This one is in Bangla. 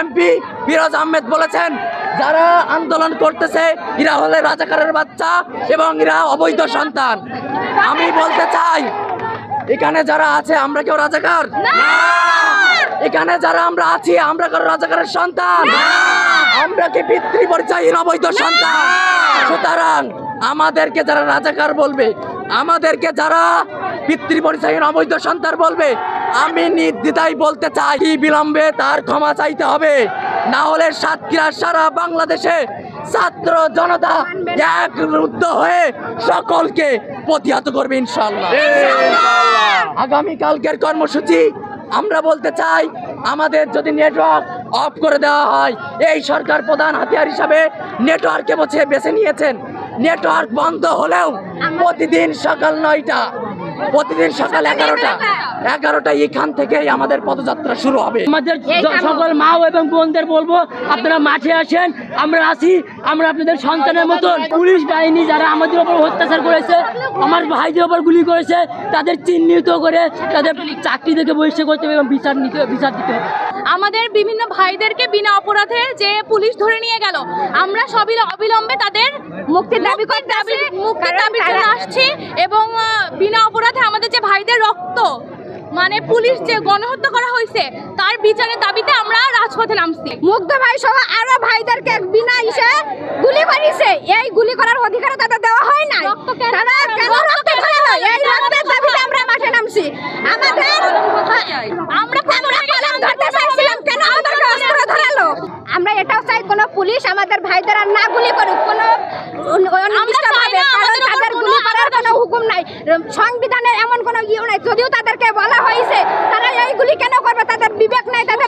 এমপি ফিরোজ আহমেদ বলেছেন যারা আন্দোলন করতেছে এরা হলে রাজাকারের বাচ্চা এবং এরা অবৈধ সন্তান। আমি বলতে চাই এখানে যারা আছে আমরা কেউ রাজাকার না, এখানে যারা আমরা আছি আমরা কেউ রাজাকারের সন্তান, আমরা কি পিতৃ পরিচয়হীন অবৈধ সন্তান? সুতরাং আমাদেরকে যারা রাজাকার বলবে, আমাদেরকে যারা পিতৃ পরিচয়হীন অবৈধ সন্তান বলবে, আমি নির্দ্বিধায় বলতে চাই কি বিলম্বে তার ক্ষমা চাইতে হবে, না হলে সাতক্ষীরা সারা বাংলাদেশে ছাত্র জনতা একরুদ্ধ হয়ে সকলকে প্রতিহত করবে ইনশাআল্লাহ। আগামীকালকের কর্মসূচি আমরা বলতে চাই আমাদের যদি নেটওয়ার্ক অফ করে দেওয়া হয়, এই সরকার প্রধান হাতিয়ার হিসাবে নেটওয়ার্কে বেছে নিয়েছেন, নেটওয়ার্ক বন্ধ হলেও প্রতিদিন সকাল 9টা, প্রতিদিন সকাল 11টা এখান থেকেই আমাদের পদযাত্রা শুরু হবে। আমাদের সকল মা এবং বোনদের বলবো আপনারা মাঠে আসেন, আমরা আছি, আমরা আপনাদের সন্তানের মতন। পুলিশ বাহিনী যারা আমাদের উপর অত্যাচার করেছে, আমার ভাইদের উপর গুলি করেছে, তাদের চিহ্নিত করে তাদের চাকরি থেকে বহিষ্কার করতে হবে এবং বিচার দিতে হবে। আমাদের বিভিন্ন ভাইদেরকে বিনা অপরাধে যে পুলিশ ধরে নিয়ে গেল, আমরা সবই অবিলম্বে তাদের মুক্তির দাবি জন্য আসছি এবং বিনা অপরাধে আমাদের যে ভাইদের রক্ত মানে পুলিশ যে গণহত্যা করা হয়েছে তার বিচারের দাবিতে আমরা রাজপথে নামছি। মুগ্ধ ভাই সহ আরো ভাইদেরকে বিনা ইসে গুলি করেছে, এই গুলি করার অধিকার তাদের দেওয়া হয় না। তারা কেন রক্ত ঢালালো? এই রক্তের দাবিতে আমরা মাঠে নামছি। আমরা কলম ধরতে চাইছিলাম, কেন আমাদেরকে অস্ত্র ধরালো? আমরা এটাও চাই কোনো পুলিশ আমাদের ভাইদের আর না গুলি করুক কোনো অনির্দিষ্টভাবে, কারণ তাদের গুলি করার কোনো হুকুম নাই, সংবিধানের এমন কোনো ইয়ে নাই। যদিও তাদেরকে বলা হয়েছে, তারা এইগুলি কেন করবে? তাদের বিবেক নাই, তাদের